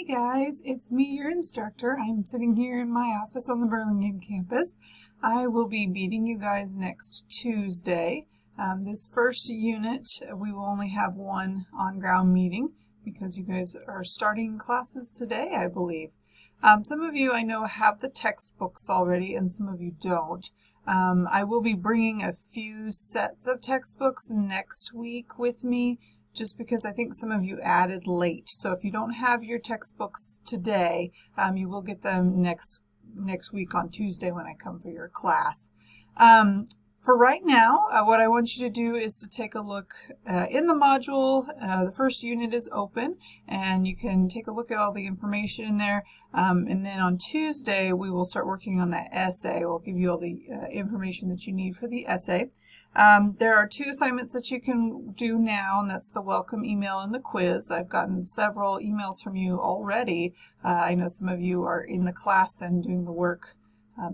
Hey guys, it's me, your instructor. I'm sitting here in my office on the Burlingame campus. I will be meeting you guys next Tuesday. This first unit, we will only have one on-ground meeting because you guys are starting classes today, I believe. Some of you I know have the textbooks already and some of you don't. I will be bringing a few sets of textbooks next week with me, just because I think some of you added late. So if you don't have your textbooks today, you will get them next week on Tuesday when I come for your class. For right now, what I want you to do is to take a look in the module. The first unit is open, and you can take a look at all the information in there. And then on Tuesday, we will start working on that essay. We'll give you all the information that you need for the essay. There are two assignments that you can do now, and that's the welcome email and the quiz. I've gotten several emails from you already. I know some of you are in the class and doing the work,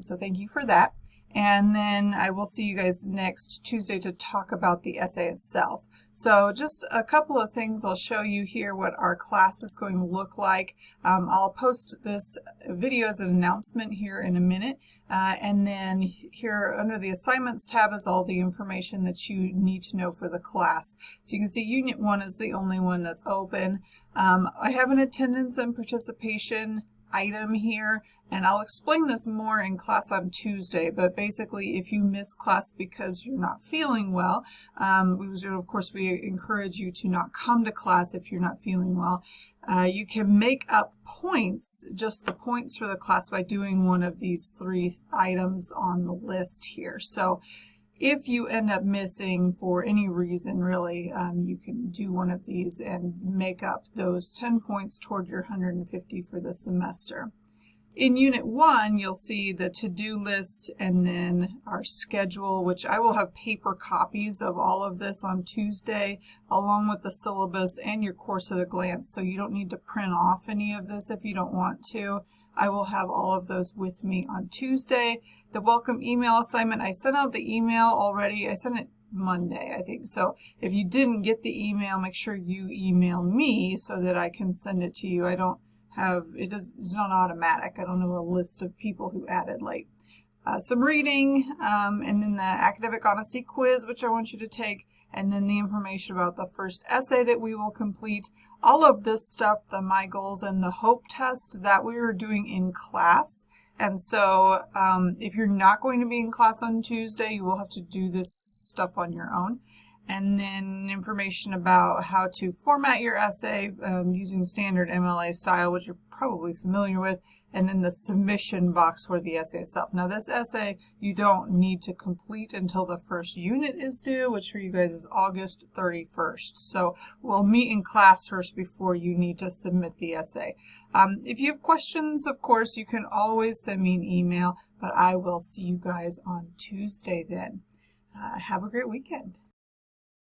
so thank you for that. And then I will see you guys next Tuesday to talk about the essay itself. So just a couple of things I'll show you here what our class is going to look like. I'll post this video as an announcement here in a minute. And then here under the assignments tab is all the information that you need to know for the class. So you can see Unit 1 is the only one that's open. I have an attendance and participation item here, and I'll explain this more in class on Tuesday, but basically if you miss class because you're not feeling well, we encourage you to not come to class if you're not feeling well. You can make up points, just the points for the class, by doing one of these three items on the list here. So if you end up missing for any reason, really, you can do one of these and make up those 10 points toward your 150 for the semester. In Unit 1, you'll see the to-do list and then our schedule, which I will have paper copies of all of this on Tuesday, along with the syllabus and your course at a glance, so you don't need to print off any of this if you don't want to. I will have all of those with me on Tuesday. The welcome email assignment, I sent out the email already. I sent it Monday, I think. So if you didn't get the email, make sure you email me so that I can send it to you. I don't have, it's not automatic. I don't know a list of people who added late. Some reading, and then the academic honesty quiz, which I want you to take, and then the information about the first essay that we will complete. All of this stuff, the My Goals and the Hope test, that we are doing in class. And so if you're not going to be in class on Tuesday, you will have to do this stuff on your own. And then information about how to format your essay using standard MLA style, which you're probably familiar with, and then the submission box for the essay itself. Now this essay you don't need to complete until the first unit is due, which for you guys is August 31st. So we'll meet in class first before you need to submit the essay. If you have questions, of course, you can always send me an email, but I will see you guys on Tuesday then. Have a great weekend.